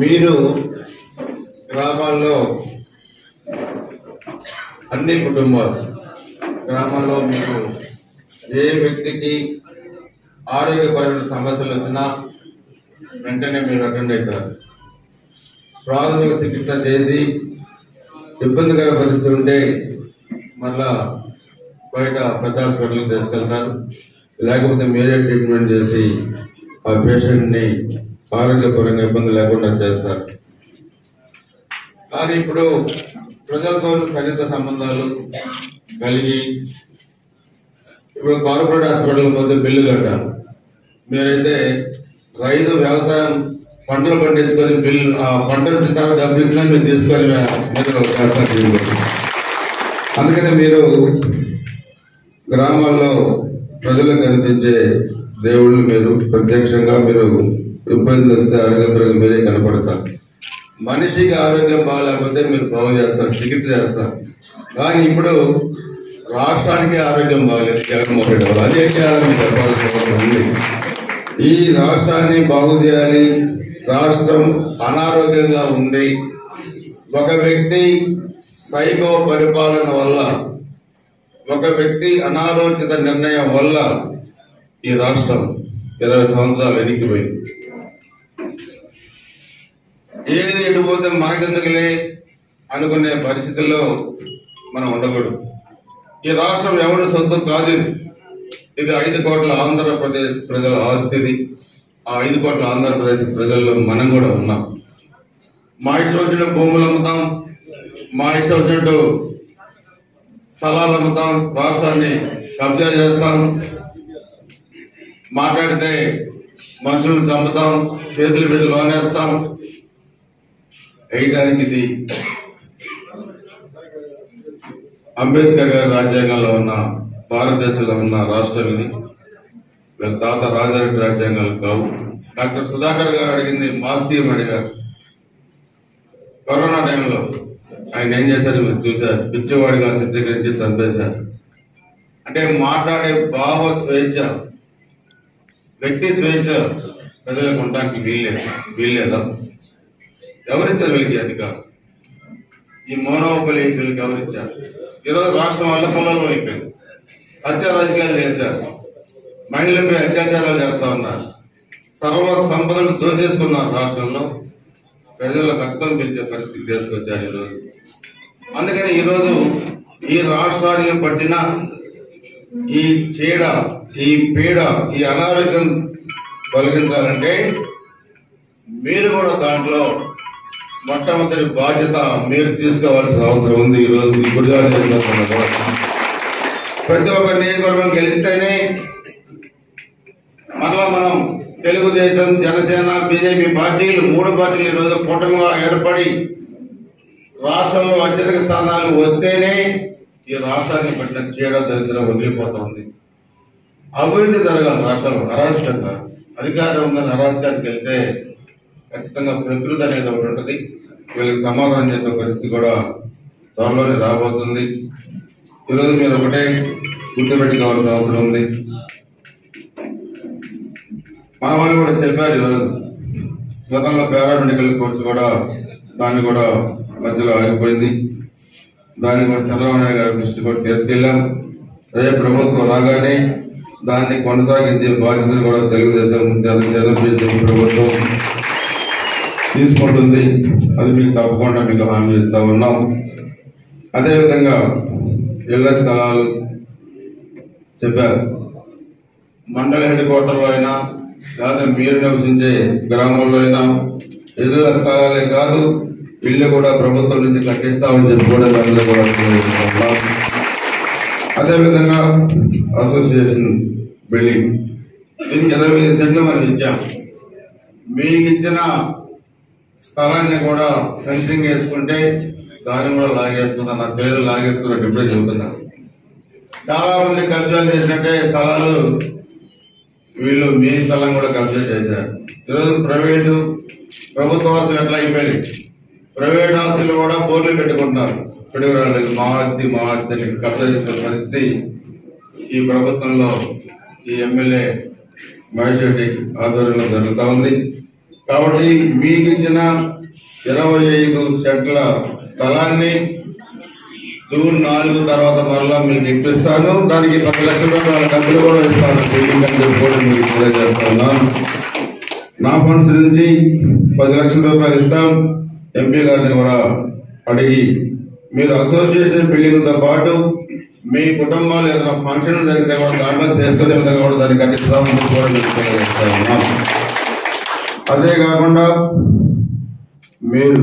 మీరు గ్రామాల్లో అన్ని కుటుంబాలు గ్రామాల్లో మీకు ఏ వ్యక్తికి ఆరోగ్యపరమైన సమస్యలు వచ్చినా వెంటనే మీరు అటెండ్ అవుతారు. ప్రాథమిక చికిత్స చేసి ఇబ్బందికర పరిస్థితి ఉంటే మళ్ళా బయట పెద్ద హాస్పిటల్కి తీసుకెళ్తారు. లేకపోతే మీరే ట్రీట్మెంట్ చేసి ఆ పేషెంట్ని ఆరోగ్యపరంగా ఇబ్బంది లేకుండా చేస్తారు. కానీ ఇప్పుడు ప్రజలతో సన్నిహిత సంబంధాలు కలిగి ఇప్పుడు కార్పొరేట్ హాస్పిటల్ పోతే బిల్లు కట్టాలి. మీరైతే రైతు వ్యవసాయం పంటలు పండించుకొని బిల్లు ఆ పంటలు తింటారు, డబ్బులు ఇచ్చినా మీరు తీసుకొని మీరు అందుకని మీరు గ్రామాల్లో ప్రజలకు కనిపించే దేవుళ్ళు మీరు ప్రత్యక్షంగా మీరు ఇబ్బంది వస్తే ఆరోగ్యపరంగా మీరే కనపడతారు. మనిషికి ఆరోగ్యం బాగాలేకపోతే మీరు బాగు చేస్తారు, చికిత్స చేస్తారు. కానీ ఇప్పుడు రాష్ట్రానికి ఆరోగ్యం బాగలేదు. జగన్మోహన్ రెడ్డి గారు అదే చేయాలని చెప్పాల్సిన ఉంది. ఈ రాష్ట్రాన్ని బాగు చేయాలి. రాష్ట్రం అనారోగ్యంగా ఉంది. ఒక వ్యక్తి సైకో పరిపాలన వల్ల, ఒక వ్యక్తి అనాలోచిత నిర్ణయం వల్ల ఈ రాష్ట్రం 20 సంవత్సరాలు వెనక్కిపోయింది. ఏది ఎటుపోతే మనకెందుకులే అనుకునే పరిస్థితుల్లో మనం ఉండకూడదు. ఈ రాష్ట్రం ఎవరు సొంతం కాదు. ఇది 5 కోట్ల ఆంధ్రప్రదేశ్ ప్రజల ఆస్తిది. ఆ 5 కోట్ల ఆంధ్రప్రదేశ్ ప్రజల్లో మనం కూడా ఉన్నాం. మా ఇష్టం వచ్చినట్టు భూములు అమ్ముతాం, మా ఇష్టం వచ్చినట్టు స్థలాలు అమ్ముతాం, రాష్ట్రాన్ని కబ్జా చేస్తాం, మాట్లాడితే మనుషులను చంపుతాం, కేసులు పెట్టి లోనేస్తాం. వేయడానికి ఇది అంబేద్కర్ గారి రాజ్యాంగంలో ఉన్న భారతదేశంలో ఉన్న రాష్ట్రం ఇది. వీళ్ళ తాత రాజారెడ్డి రాజ్యాంగాలు కావు. డాక్టర్ సుధాకర్ గారు అడిగింది మాస్క్ అడిగారు. కరోనా టైంలో ఆయన ఏం చేశారు మీరు చూశారు. పిచ్చివాడిగా చిత్రీకరించి చంపేశారు. అంటే మాట్లాడే భావ స్వేచ్ఛ, వ్యక్తి స్వేచ్ఛ ప్రజలకు ఉండడానికి వీల్లేదా? ఎవరిచ్చారు వీళ్ళకి అధికారం? ఈ మోనోపలి వీళ్ళకి ఎవరిచ్చారు? ఈరోజు రాష్ట్రం వల్ల పొలంలో అయిపోయింది. హత్య రాజకీయాలు చేశారు, మహిళలపై అత్యాచారాలు చేస్తా ఉన్నారు, సర్వ సంపదలు దోచేసుకున్నారు. రాష్ట్రంలో ప్రజల రక్తం పెంచే పరిస్థితి తీసుకొచ్చారు ఈరోజు. అందుకని ఈరోజు ఈ రాష్ట్రానికి పట్టిన ఈ చీడ, ఈ పీడ, ఈ అనారోగ్యం తొలగించాలంటే మీరు కూడా దాంట్లో మొట్టమొదటి బాధ్యత మీరు తీసుకోవాల్సిన అవసరం ఉంది. ఈరోజు ఈ గురుజాల నియోజకవర్గంలో ప్రతి ఒక్క నియోజకవర్గం గెలిస్తేనే మరలా మనం తెలుగుదేశం, జనసేన, బీజేపీ పార్టీలు 3 పార్టీలు ఈరోజు కూటమిగా ఏర్పడి రాష్ట్రంలో అత్యధిక స్థానాలు వస్తేనే ఈ రాష్ట్రానికి పట్టిన చీడ దరిద్రం వదిలిపోతుంది. అభివృద్ధి జరగాలి రాష్ట్రంలో. అరాచకంగా అధికారం ఉందని అరాచకానికి వెళ్తే ఖచ్చితంగా ప్రకృతి అనేది ఒకటి ఉంటుంది. వీళ్ళకి సమాధానం చేసే పరిస్థితి కూడా త్వరలోనే రాబోతుంది. ఈరోజు మీరు ఒకటే గుర్తుపెట్టుకోవాల్సిన అవసరం ఉంది. మన వాళ్ళు కూడా చెప్పారు ఈరోజు గతంలో పారామెడికల్ కోర్సు కూడా దాన్ని కూడా మధ్యలో ఆగిపోయింది. దాన్ని కూడా చంద్రబాబు నాయుడు గారి దృష్టి కూడా తీసుకెళ్లాం. రేపు ప్రభుత్వం రాగానే దాన్ని కొనసాగించే బాధ్యతను కూడా తెలుగుదేశం, జనసేన, బీజేపీ ప్రభుత్వం తీసుకుంటుంది. అది మీకు తప్పకుండా మీకు హామీ ఇస్తా ఉన్నాం. అదేవిధంగా ఇళ్ల స్థలాలు చెప్పారు. మండల హెడ్ క్వార్టర్లో అయినా లేదా మీరు నివసించే గ్రామంలో అయినా ఇళ్ల స్థలాలే కాదు, ఇళ్ళు కూడా ప్రభుత్వం నుంచి కట్టిస్తామని చెప్పి కూడా దానిలో కూడా అదేవిధంగా అసోసియేషన్ బిల్డింగ్ దీనికి 25 సెంట్లు మనం ఇచ్చాం. మీకు ఇచ్చిన స్థలాన్ని కూడా ఫెన్సింగ్ వేసుకుంటే దాన్ని కూడా లాగేసుకుంటా, నాకు తెలియదు లాగేసుకున్నట్టు ఇప్పుడే చెబుతున్నా. చాలా మంది కబ్జాలు చేసినట్టే స్థలాలు వీళ్ళు మీ స్థలం కూడా కబ్జా చేశారు. ఈరోజు ప్రైవేటు ప్రభుత్వ ఆస్తులు ఎట్లా అయిపోయినాయి. ప్రైవేట్ ఆస్తులు కూడా బోర్లు పెట్టుకుంటున్నారు. పెట్టుకురాలేదు మా ఆస్తి మా ఆస్తి అని కబ్జా చేసిన పరిస్థితి ఈ ప్రభుత్వంలో ఈ ఎమ్మెల్యే మహేష్ రెడ్డి ఆధ్వర్యంలో జరుగుతూ ఉంది. కాబట్టి మీకు ఇచ్చిన 25 సెంట్ల స్థలాన్ని జూన్ 4 తర్వాత మరలా మీకు ఇప్పిస్తాను. దానికి 10 లక్షల రూపాయల డబ్బులు కూడా ఇస్తాను. కూడా మీకు తెలియజేస్తున్నాను. నా ఫండ్స్ నుంచి 10 లక్షల రూపాయలు ఇస్తాం. ఎంపీ గారిని కూడా అడిగి మీరు అసోసియేషన్ బిల్డింగ్తో పాటు మీ కుటుంబాలు ఏదైనా ఫంక్షన్ జరిగితే కూడా దాంట్లో చేసుకునే విధంగా కూడా దాన్ని కట్టిస్తామని కూడా మీకు తెలియజేస్తా ఉన్నాం. అదే కాకుండా మీరు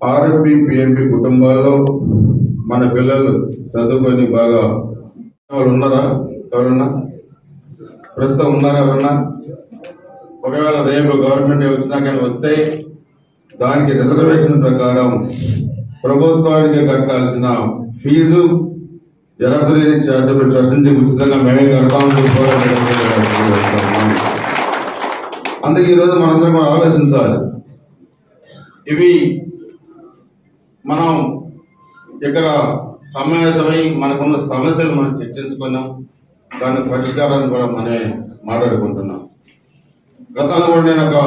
ఆర్ఎంపీ పిఎంపీ కుటుంబాల్లో మన పిల్లలు చదువుకొని బాగా ఉన్నారా? ఎవరన్నా ప్రస్తుతం ఉన్నారా? ఎవరన్నా ఒకవేళ రేపు గవర్నమెంట్ వచ్చినాక వస్తే దానికి రిజర్వేషన్ ప్రకారం ప్రభుత్వానికి కట్టాల్సిన ఫీజు ఎరపలేని చారిటబుల్ ట్రస్ట్ నుంచి ఉచితంగా మేమే కడతామని కూడా అందుకే ఈరోజు మనందరం కూడా ఆలోచించాలి. ఇవి మనం ఇక్కడ సమావేశమై మనకున్న సమస్యలు మనం చర్చించుకున్నాం. దాని పరిష్కారాన్ని కూడా మనమే మాట్లాడుకుంటున్నాం. గతంలో కూడా నేను ఒక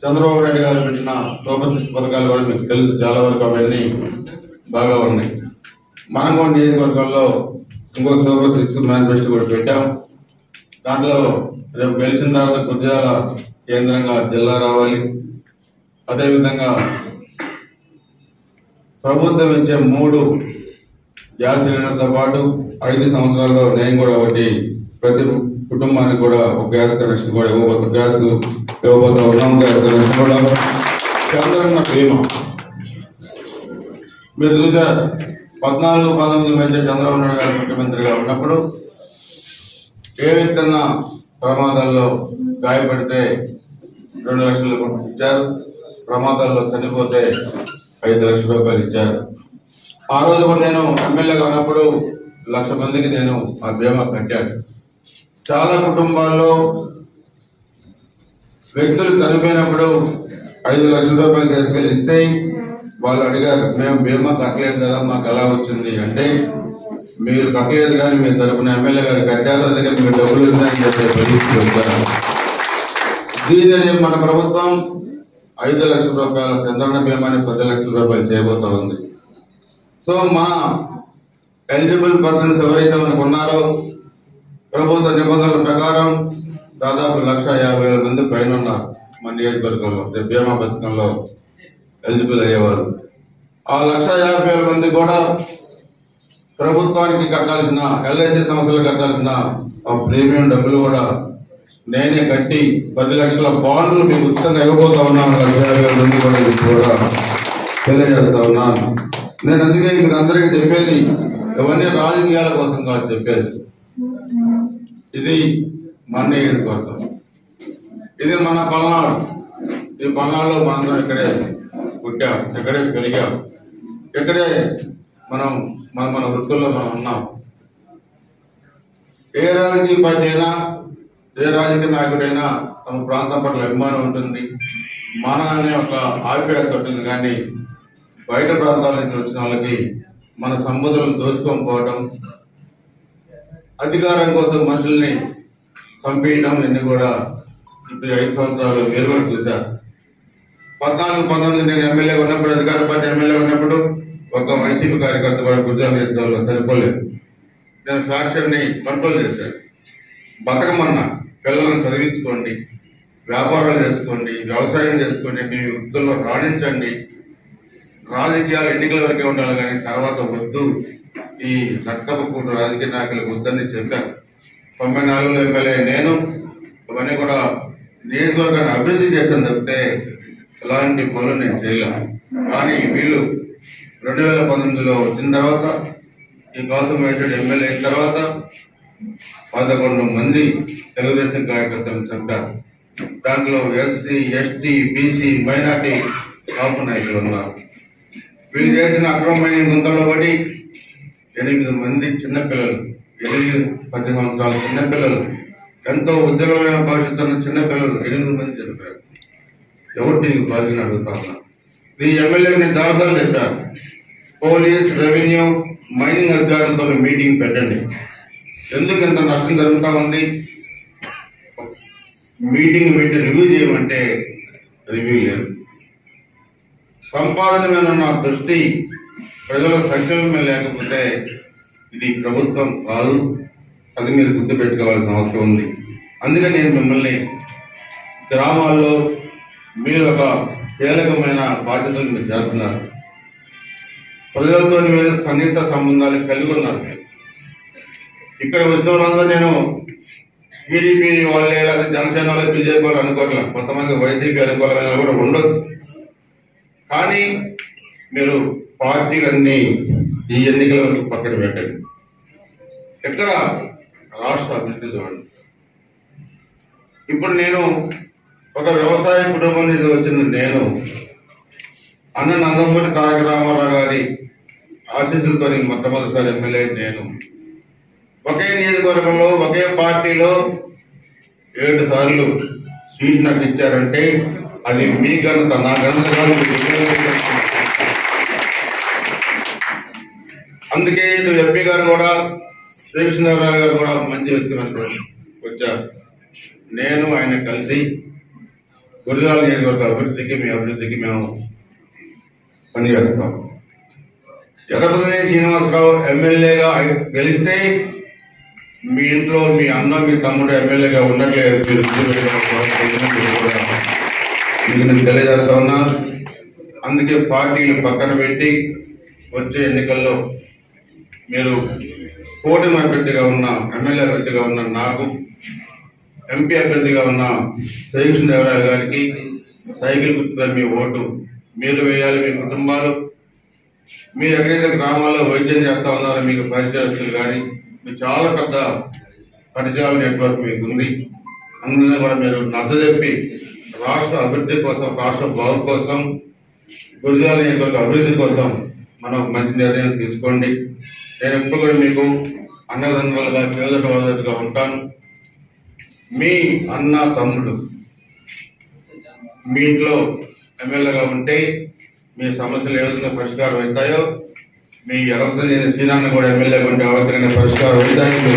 చంద్రబాబు నాయుడు గారు పెట్టిన సూపర్ 6 పథకాలు కూడా మీకు తెలుసు. చాలా వరకు అవన్నీ బాగా ఉన్నాయి. మనం కూడా నియోజకవర్గాల్లో ఇంకో సూపర్ 6 మేనిఫెస్టో కూడా పెట్టాం. దాంట్లో రేపు గెలిచిన తర్వాత గుర్జాల కేంద్రంగా జిల్లా రావాలి. అదేవిధంగా ప్రభుత్వం ఇచ్చే 3 గ్యాస్ సిలిండర్తో పాటు 5 సంవత్సరాల్లో నేను కూడా ఒకటి ప్రతి కుటుంబానికి కూడా ఒక గ్యాస్ కనెక్షన్ కూడా ఇవ్వబోతా ఉన్నాం. గ్యాస్ కనెక్షన్ కూడా చంద్రన్న బీమా మీరు చూసారు. 14-19 మధ్య చంద్రబాబు నాయుడు గారు ముఖ్యమంత్రిగా ఉన్నప్పుడు ఏ వ్యక్తన్నా ప్రమాదాల్లో గాయపడితే 2 లక్షలు ఇచ్చారు. ప్రమాదాల్లో చనిపోతే 5 లక్షల రూపాయలు ఇచ్చారు. ఆ రోజు కూడా నేను ఎమ్మెల్యేగా ఉన్నప్పుడు 1,00,000 మందికి నేను ఆ బీమా కట్టాను. చాలా కుటుంబాల్లో వ్యక్తులు చనిపోయినప్పుడు 5 లక్షల రూపాయలు తీసుకెళ్ళి ఇస్తే వాళ్ళు అడిగారు, మేము బీమా కట్టలేదు కదా, మాకు ఎలా వచ్చింది అంటే, మీరు కట్టలేదు కానీ మీ తరపున ఎమ్మెల్యే గారు కట్టారు, అందుకే మీకు డబ్బులు ఇస్తాయని చెప్పే పరిస్థితి వచ్చారు. దీనిని మన ప్రభుత్వం 5 లక్షల రూపాయల చంద్రన్న బీమాని 10 లక్షల రూపాయలు చేయబోతా ఉంది. సో మన ఎలిజిబుల్ పర్సన్స్ ఎవరైతే మనకు ఉన్నారో ప్రభుత్వ నిబంధనల ప్రకారం దాదాపు 1,50,000 మంది పైన ఉన్నారు మన నియోజకవర్గంలో బీమా పథకంలో ఎలిజిబుల్ అయ్యేవారు. ఆ 1,50,000 మంది కూడా ప్రభుత్వానికి కట్టాల్సిన ఎల్ఐసి సంస్థలు కట్టాల్సిన ఆ ప్రీమియం డబ్బులు కూడా నేనే కట్టి 10 లక్షల బాండ్లు మీకు ఉచితంగా ఇవ్వబోతా ఉన్నాను. 1,50,000 మంది కూడా తెలియజేస్తా ఉన్నాను. నేను అందుకే మీకు అందరికీ చెప్పేది, ఇవన్నీ రాజకీయాల కోసం కాదు చెప్పేది. ఇది మన నియోజకవర్గం, ఇది మన పల్నాడు. ఈ పల్నాడులో మనందరం ఇక్కడే పుట్టాం, ఇక్కడే పెరిగాం, ఇక్కడే మన వృత్తుల్లో మనం ఉన్నాం. ఏ రాజకీయ పార్టీ అయినా, ఏ రాజకీయ నాయకుడైనా తమ ప్రాంతం పట్ల అభిమానం ఉంటుంది, మన అనే ఒక ఆప్యాయత ఉంటుంది. కానీ బయట ప్రాంతాల నుంచి వచ్చిన వాళ్ళకి మన సంపదలను దోచుకోకపోవడం, అధికారం కోసం మనుషుల్ని చంపేయడం ఇన్ని కూడా ఇప్పుడు 5 సంవత్సరాలు మీరు కూడా చూశారు. 14-19 నేను ఎమ్మెల్యే ఉన్నప్పుడు, అధికార పార్టీ ఎమ్మెల్యే ఉన్నప్పుడు ఒక వైసీపీ కార్యకర్త కూడా గుజరాత్ నియోజకవర్గంలో చనిపోలేదు. నేను ఫ్యాక్షన్ ని కంట్రోల్ చేశాను. బతకమన్నా, పిల్లలను చదివించుకోండి, వ్యాపారాలు చేసుకోండి, వ్యవసాయం చేసుకోండి, మీ వృత్తుల్లో రాణించండి, రాజకీయాలు ఎన్నికల వరకే ఉండాలి కానీ తర్వాత వద్దు, ఈ రక్తపు కూటు రాజకీయ నాయకులకు వద్దని చెప్పాను. 94లో ఎమ్మెల్యే నేను ఇవన్నీ కూడా నియోజకవర్గాన్ని అభివృద్ధి చేశాను తప్పితే ఎలాంటి పనులు నేను చేయలేను. కానీ వీళ్ళు 2019లో వచ్చిన తర్వాత, ఈ కోసం వేసాడు ఎమ్మెల్యే అయిన తర్వాత 11 మంది తెలుగుదేశం కార్యకర్తలను చంపారు. దాంట్లో ఎస్సీ, ఎస్టీ, బీసీ, మైనార్టీ కాపు నాయకులు ఉన్నారు. వీళ్ళు చేసిన అక్రమమైన గుంతల్లో పడి 8 మంది చిన్నపిల్లలు, 8-10 సంవత్సరాల చిన్నపిల్లలు, ఎంతో ఉజ్వలమైన భవిష్యత్తున్న చిన్నపిల్లలు 8 మంది చనిపోయారు. ఎవరు దీనికి బాధ్యతను అడుగుతా ఉన్నారు. ఈ ఎమ్మెల్యేకి నేను చాలాసార్లు చెప్పాను, పోలీస్, రెవెన్యూ, మైనింగ్ అధికారులతో మీటింగ్ పెట్టండి. ఎందుకు ఇంత నష్టం జరుగుతూ ఉంది? మీటింగ్ పెట్టి రివ్యూ చేయమంటే రివ్యూ లేదు. సంపాదన మీద ఉన్న దృష్టి ప్రజల సంక్షేమం లేకపోతే ఇది ప్రభుత్వం కాదు. అది మీరు గుర్తుపెట్టుకోవాల్సిన అవసరం ఉంది. అందుకని నేను మిమ్మల్ని గ్రామాల్లో మీరు ఒక కీలకమైన బాధ్యతలు మీరు చేస్తున్నారు. ప్రజలతో మీరు సన్నిహిత సంబంధాలు కలిగి ఉన్నారు. మీరు ఇక్కడ వచ్చిన వాళ్ళందరూ నేను టీడీపీ వాళ్ళే లేదా జనసేన వాళ్ళే బీజేపీ వాళ్ళు అనుకోవట్లేదు. కొంతమంది వైసీపీ అనుకూలమైన కూడా ఉండొచ్చు. కానీ మీరు పార్టీలన్నీ ఈ ఎన్నికల వరకు పక్కన పెట్టండి. ఎక్కడ రాష్ట్ర అభివృద్ధి చూడండి. ఇప్పుడు నేను ఒక వ్యవసాయ కుటుంబం నుంచి వచ్చిన నేను అన్న నందమూరి తారక రామారావు గారి ఆశీస్సులతో మొట్టమొదటిసారి ఎమ్మెల్యే. నేను ఒకే నియోజకవర్గంలో ఒకే పార్టీలో 7 సార్లు సీట్ నాకు ఇచ్చారంటే అది మీ ఘనత, నా ఘనత కాదు. అందుకే ఇటు ఎంపీ గారు కూడా శ్రీకృష్ణదేవరాయలు గారు కూడా మంచి వ్యక్తిత్వం వచ్చారు. నేను ఆయన కలిసి గురజాల నియోజకవర్గ అభివృద్ధికి మేము పనిచేస్తాం. ఎర్రపల్లి శ్రీనివాసరావు ఎమ్మెల్యేగా గెలిస్తే మీ ఇంట్లో మీ అన్న మీ తమ్ముడు ఎమ్మెల్యేగా ఉండట్లేదు. మీకు నేను తెలియజేస్తా ఉన్నా. అందుకే పార్టీలు పక్కన పెట్టి వచ్చే ఎన్నికల్లో మీరు కూటమి అభ్యర్థిగా ఉన్న ఎమ్మెల్యే అభ్యర్థిగా ఉన్న నాకు, ఎంపీ అభ్యర్థిగా ఉన్న శ్రీకృష్ణదేవరాయలు గారికి సైకిల్ గుర్తుపై మీ ఓటు మీరు వేయాలి. మీ కుటుంబాలు మీరు ఎక్కడైతే గ్రామాల్లో వైద్యం చేస్తా ఉన్నారో మీకు పరిచయస్తులు కానీ మీకు చాలా పెద్ద పరిచయాల నెట్వర్క్ మీకు ఉంది. అందులో కూడా మీరు నచ్చజెప్పి రాష్ట్ర అభివృద్ధి కోసం, రాష్ట్ర బాగు కోసం, గురజాల నియోజకవర్గ అభివృద్ధి కోసం మనం మంచి నిర్ణయం తీసుకోండి. నేను ఎప్పుడు కూడా మీకు అన్నదండ్రులుగా చేదటగా ఉంటాను. మీ అన్న తమ్ముడు మీ ఇంట్లో ఎమ్మెల్యేగా ఉంటే మీ సమస్యలు ఏ విధంగా పరిష్కారం అవుతాయో, మీ ఎర్రపల్లి సీనాన్న కూడా ఎమ్మెల్యేగా ఉంటే అవతలైన పరిష్కారం అవుతాయని